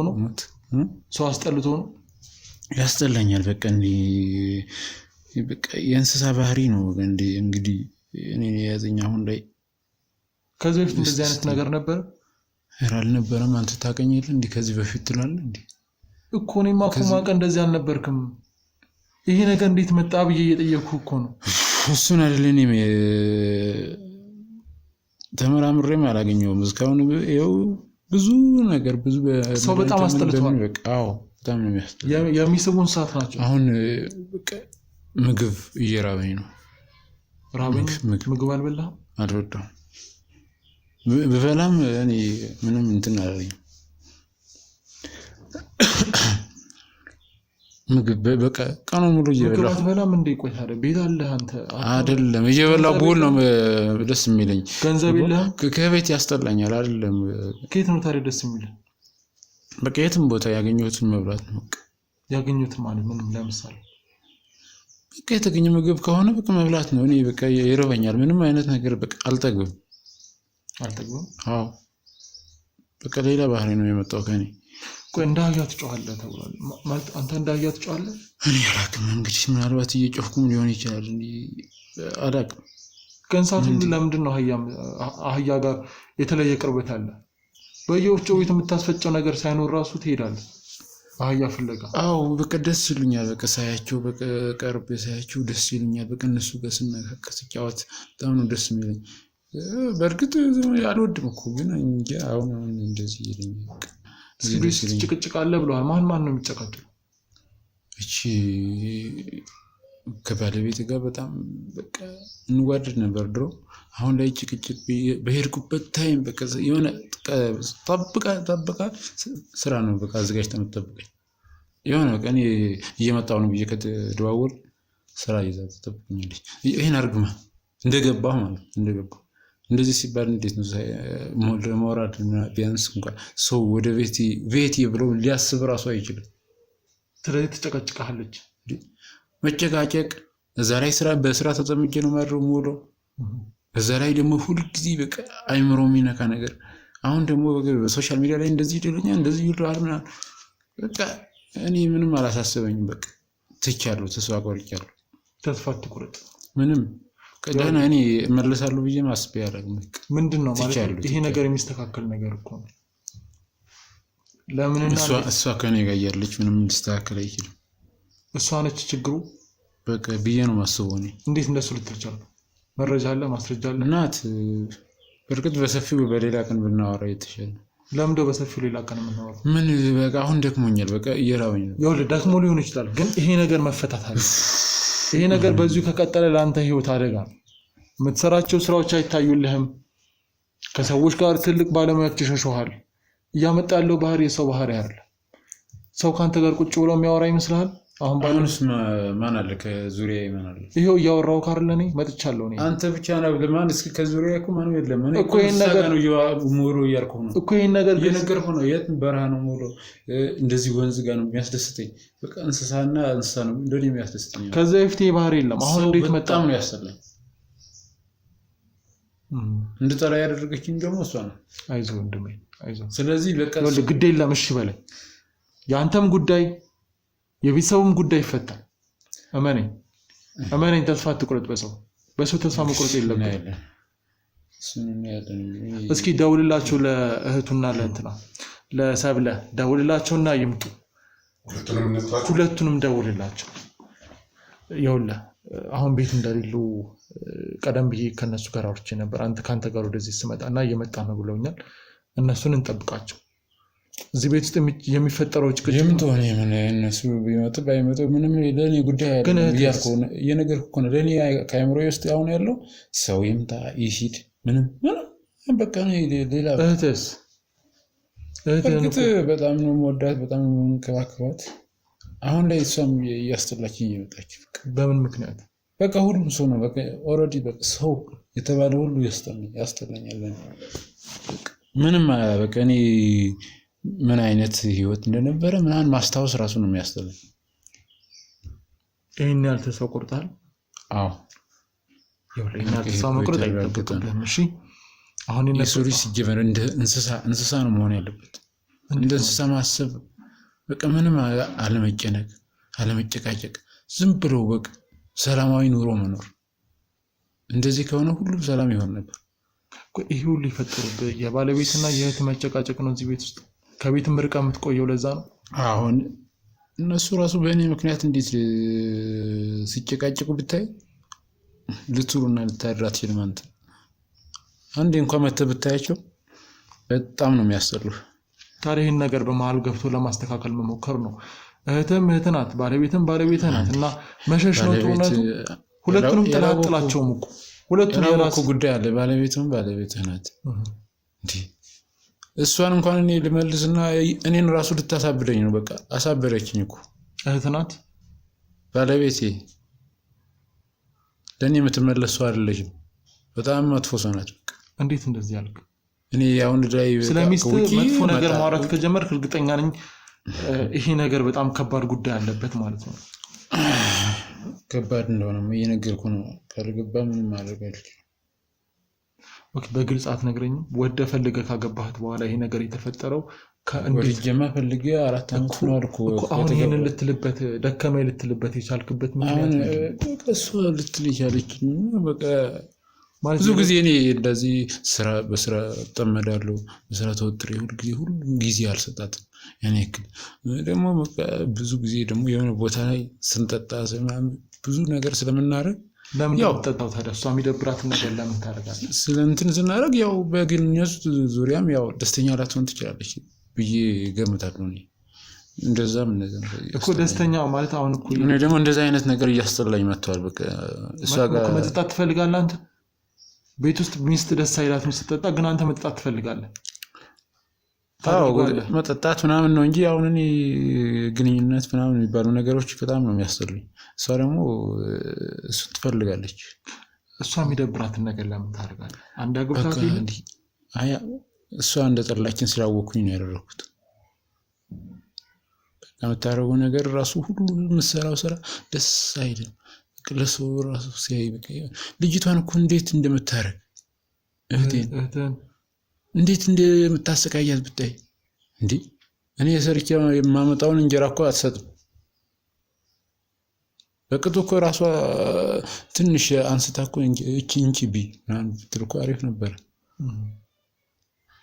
ነው ያስጠላኛል። በቃ በቃ የእንስሳ ባህሪ ነው እንግዲህ እኔ የያዘኝ አሁን ላይ። ከዚህ በፊት እንደዚህ አይነት ነገር ነበር? ኧረ አልነበረም። አንተ ታውቀኝ የለ እንዴ ከዚህ በፊት ትላለህ እንዴ? እኮ እኔማ እኮ ማውቀው እንደዚህ አልነበርክም። ይሄ ነገር እንዴት መጣ ብዬ እየጠየኩህ እኮ ነው። እሱን አይደል እኔም ተመራምሬም አላገኘሁም እስካሁን። ይኸው ብዙ ነገር ሰው በጣም አስጠልቷል። በቃ አዎ በጣም ነው የሚያስጠላው። የሚስቡ እንስሳት ናቸው። አሁን በቃ ምግብ እየራበኝ ነው። ምግብ አልበላህም? አልበላሁም። ብበላም እኔ ምንም እንትን አላለኝም። ምግብ በቃ ቀኑ ሙሉ እየበላሁ አትበላም እንዴ? ቆይ ታዲያ ቤት አለህ አንተ? አይደለም እየበላሁ ብውል ነው ደስ የሚለኝ። ገንዘብ የለህም? ከቤት ያስጠላኛል። አይደለም ከየት ነው ታዲያ ደስ የሚለኝ? በቃ የትም ቦታ ያገኘሁትን መብላት ነው። ያገኘሁትን ማለት ምንም? ለምሳሌ በቃ የተገኘ ምግብ ከሆነ በቃ መብላት ነው። እኔ በቃ ይረበኛል። ምንም አይነት ነገር በቃ አልጠግብም። አዎ በቃ ሌላ ባህሪ ነው የመጣው ከኔ። ቆይ እንደ አህያ ትጮኻለህ ተብሏል ማለት አንተ እንደ አህያ ትጮኻለህ? እኔ አላውቅም እንግዲህ ምናልባት እየጮህኩም ሊሆን ይችላል። አላውቅም። ከእንስሳት ሁሉ ለምንድን ነው አህያ ጋር የተለየ ቅርበት አለ? በየወፍጮ ቤት የምታስፈጨው ነገር ሳይኖር ራሱ ትሄዳለህ አህያ ፍለጋ። አዎ በቃ ደስ ይሉኛል። በቃ ሳያቸው በቃ ቀርቤ ሳያቸው ደስ ይሉኛል። በቃ እነሱ ጋር ስጫወት በጣም ነው ደስ የሚለኝ። በእርግጥ አልወድም እኮ ግን እንጂ አሁን እንደዚህ ይለኛል። ጭቅጭቅ አለ ብለዋል። ማን ነው የሚጨቃጨው? እቺ ከባለቤት ጋር በጣም በቃ እንዋደድ ነበር ድሮ። አሁን ላይ ጭቅጭቅ በሄድኩበት ታይም በቃ የሆነ ጠብቃ ስራ ነው በቃ አዘጋጅታ የምትጠብቀኝ። የሆነ በቃ እኔ እየመጣሁ ነው ብዬ ከተደዋወል ስራ ይዛ ትጠብቀኛለች። ይሄን አርግማ እንደገባሁ ማለት እንደገባሁ እንደዚህ ሲባል እንዴት ነው ለመውራድ? ቢያንስ እንኳን ሰው ወደ ቤቴ ብሎ ሊያስብ ራሱ አይችልም። ስለዚህ ትጨቀጭቃለች። መጨቃጨቅ እዛ ላይ በስራ ተጠምቄ ነው ማድረው ሙሉ በዛ ላይ ደግሞ ሁልጊዜ በቃ አይምሮ የሚነካ ነገር አሁን ደግሞ በሶሻል ሚዲያ ላይ እንደዚህ ይደረኛል እንደዚህ ይልራል ምናምን በቃ እኔ ምንም አላሳሰበኝም በቃ ትቻለሁ ተስፋ ቆርጫለሁ ተስፋ አትቁረጥ ምንም ቀዳና እኔ እመለሳለሁ ብዬ ማስብ ያደርግ ምንድነው ማለት ይሄ ነገር የሚስተካከል ነገር እኮ ነው ለምን እና እሷ ከኔ ጋር ያለች ምንም ሊስተካከል አይችልም እሷ ነች ችግሩ በቃ ብዬ ነው ማስበው እኔ እንዴት እንደሱ ልትቻል መረጃ አለ ማስረጃ አለ እናት በርግጥ በሰፊው በሌላ ቀን ብናወራ የተሻለ ለምዶ በሰፊው ሌላ ቀን የምናወራ ምን በቃ አሁን ደክሞኛል በቃ እየራበኝ ነው ይኸውልህ ደክሞ ሊሆን ይችላል ግን ይሄ ነገር መፈታት አለ ይሄ ነገር በዚሁ ከቀጠለ ለአንተ ህይወት አደጋ ነው የምትሰራቸው ስራዎች አይታዩልህም ከሰዎች ጋር ትልቅ ባለሙያዎች ይሸሹሃል እያመጣ ያለው ባህሪ የሰው ባህሪ አይደለም ሰው ካንተ ጋር ቁጭ ብሎ የሚያወራ ይመስልሃል አሁን ባይሆንስ ማን አለ ከዙሪያዬ ማን አለ ይሄው ያወራው ካርለ ነኝ መጥቻለሁ ነኝ አንተ ብቻ ነው ለማን እስኪ ከዙሪያዬ ማን የለም እኔ እኮ ይሄን ነገር ነው ሙሉ እያልኩ ነው እኮ ይሄን ነገር እየነገርኩ ነው የት በረሃ ነው ሙሉ እንደዚህ ወንዝ ጋር ነው የሚያስደስተኝ በቃ እንስሳ ነው እንደኔ የሚያስደስተኝ ከዛ ይፍቴ ባህሪ የለም አሁን እንዴት መጣም ነው ያሰለኝ እንድጠላ ያደረገችኝ ደግሞ እሷ ነው አይዞህ ወንድሜ አይዞህ ስለዚህ በቃ ግድ የለም እሺ በለኝ ያንተም ጉዳይ የቤተሰቡም ጉዳይ ይፈታል እመነኝ ተስፋ አትቁረጥ በሰው ተስፋ መቁረጥ የለብህም እስኪ ደውልላችሁ ለእህቱና ለእንትና ለሰብለ ደውልላቸውና ይምጡ ሁለቱንም ደውልላቸው ይኸውልህ አሁን ቤት እንደሌሉ ቀደም ብዬ ከነሱ ጋር አውርቼ ነበር አንተ ካንተ ጋር ወደዚህ ስመጣና እየመጣ ነው ብለውኛል እነሱን እንጠብቃቸው እዚህ ቤት ውስጥ የሚፈጠረው ጭቅጭቅ የምትሆነ እነሱ ቢመጡ ባይመጡ ምንም ለኔ ጉዳይ አይደለም ያልኩህ የነገርኩህ እኮ ነው ለኔ ከአእምሮዬ ውስጥ አሁን ያለው ሰው ይምጣ ይሂድ ምንም በቃ ነው ሌላ እህትስ በጣም ነው የምወዳት በጣም ነው የምንከባከባት አሁን ላይ እሷም እያስጠላችኝ እየመጣች በምን ምክንያት በቃ ሁሉም ሰው ነው በቃ ኦልሬዲ በቃ ሰው የተባለ ሁሉ ያስጠላኛል ምንም በቃ እኔ ምን አይነት ህይወት እንደነበረ ምናምን ማስታወስ ራሱ ነው የሚያስጠላኝ ይሄን ያህል ተስፋ ቆርጣል አዎ ይኸውልህ ተስፋ መቁረጥ አይጠበቅብህም እሺ አሁን የሰው ልጅ ሲጀመር እንደ እንስሳ ነው መሆን ያለበት እንደ እንስሳ ማሰብ በቃ ምንም አለመጨነቅ አለመጨቃጨቅ ዝም ብሎ በቃ ሰላማዊ ኑሮ መኖር እንደዚህ ከሆነ ሁሉም ሰላም ይሆን ነበር ይሄ ሁሉ ይፈጠርብህ የባለቤትና የእህት መጨቃጨቅ ነው እዚህ ቤት ውስጥ ከቤትም ርቃ የምትቆየው ለዛ ነው አሁን እነሱ ራሱ በእኔ ምክንያት እንዴት ሲጨቃጨቁ ብታይ ልትሩና ልታድራት ይልማንተ አንዴ እንኳን መተህ ብታያቸው በጣም ነው የሚያስጠሉህ ታዲያ ይሄን ነገር በመሃል ገብቶ ለማስተካከል መሞከር ነው እህትም እህት ናት ባለቤትም ባለቤት ናት እና መሸሽ ነው ጦርነቱ ሁለቱንም ጥላቸውም እኮ ሁለቱም የራሱ ጉዳይ አለ ባለቤትም ባለቤት ናት እንዴ እሷን እንኳን እኔ ልመልስና እኔን ራሱ ልታሳብደኝ ነው በቃ አሳበረችኝ እኮ እህት ናት ባለቤቴ ለኔ የምትመለስ ሰው አይደለችም በጣም መጥፎ ሰው ናት እንዴት እንደዚህ ያልክ እኔ አሁን ላይ ስለሚስት መጥፎ ነገር ማውራት ከጀመርክ እርግጠኛ ነኝ ይሄ ነገር በጣም ከባድ ጉዳይ አለበት ማለት ነው ከባድ እንደሆነ እየነገርኩ ነው ካልገባ ምንም ማድረግ አይችልም ኦኬ በግልጽ አትነግረኝም ወደ ፈልገህ ካገባህት በኋላ ይሄ ነገር የተፈጠረው ወልጀማ ፈልጌ 4 አመት ነው አልኩ አሁን ይሄንን ልትልበት ደከመኝ ልትልበት የቻልክበት ምክንያት ነው እሱ ልትልይ ያለች በቃ ብዙ ጊዜ እኔ እንደዚህ በስራ ተመዳለሁ በስራ ተወጥሬ ሁሉ ጊዜ አልሰጣትም ያኔ ደግሞ ብዙ ጊዜ ደግሞ የሆነ ቦታ ላይ ስንጠጣ ብዙ ነገር ስለምናረግ ለምን ተጠጣው ታዲያ እሷ የሚደብራት ነገር ለምን ታረጋለህ ስለእንትን ስናረግ ያው በግንኙነት ዙሪያም ያው ደስተኛ ላትሆን ትችላለች ብዬ ገምታለሁ እኔ እንደዛም ነገር እኮ ደስተኛ ማለት አሁን እኮ እኔ ደግሞ እንደዛ አይነት ነገር እያስጠላኝ መጥቷል በቃ እሷ ጋር መጠጣት ትፈልጋለህ አንተ ቤት ውስጥ ሚስት ደስ አይላትም ስትጠጣ ግን አንተ መጠጣት ትፈልጋለህ አዎ መጠጣት ምናምን ነው እንጂ አሁን እኔ ግንኙነት ምናምን የሚባሉ ነገሮች በጣም ነው የሚያስጠሉኝ እሷ ደግሞ እሱ ትፈልጋለች እሷ የሚደብራትን ነገር ለምን ታደርጋለህ አንድ አግብታት እንዴ አያ እሷ እንደጠላችን ስላወኩኝ ነው ያደረኩት በቃ የምታደርገው ነገር ራሱ ሁሉ የምትሰራው ስራ ደስ አይልም ለሰው ራሱ ሲያይ በቃ ልጅቷን እኮ እንዴት እንደምታረግ እህቴን እንዴት እንደምታሰቃያት ብታይ እንዴ! እኔ ሰርቼ የማመጣውን እንጀራ እኮ አትሰጥም። በቅጡ እኮ ራሷ ትንሽ አንስታ እኮ እንቺ ቢ ምናምን ብትል እኮ አሪፍ ነበር።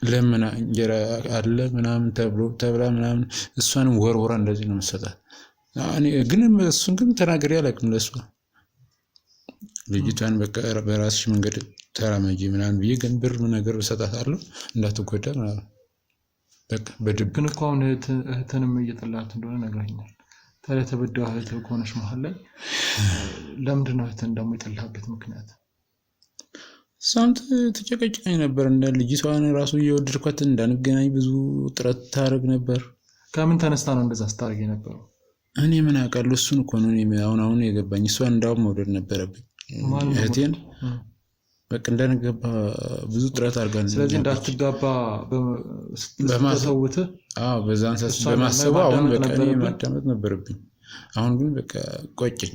ለምና እንጀራ አለ ምናምን ተብላ ምናምን እሷንም ወርወራ እንደዚህ ነው የምትሰጣት። እኔ ግን እሱን ግን ተናግሬ አላውቅም ለእሷ። ልጅቷን በቃ በራስሽ መንገድ ተራመጂ ምናምን ብዬ ግን ብር ነገር እሰጣታለሁ እንዳትጎዳ ምናምን በቃ በድብቅ። ግን እኮ አሁን እህትንም እየጠላት እንደሆነ ነግረኸኛል። ታዲያ ተበደዋ እህት ከሆነች መሀል ላይ ለምንድን ነው እህትን ደግሞ የጠላህበት ምክንያት? እሷም ትጨቀጭቀኝ ነበር። እንደ ልጅቷን ራሱ እየወደድኳት እንዳንገናኝ ብዙ ጥረት ታደርግ ነበር። ከምን ተነስታ ነው እንደዛ ስታደርግ የነበረው? እኔ ምን አውቃለሁ። እሱን እኮ ነው አሁን የገባኝ። እሷን እንዳውም መውደድ ነበረብኝ እህቴን። በቃ እንዳንገባ ብዙ ጥረት አድርጋን። ስለዚህ እንዳትጋባ በማሰውትህ በዛን ሰዓት በማሰቡ አሁን በቃ እኔ ማዳመጥ ነበረብኝ። አሁን ግን በቃ ቆጨኝ።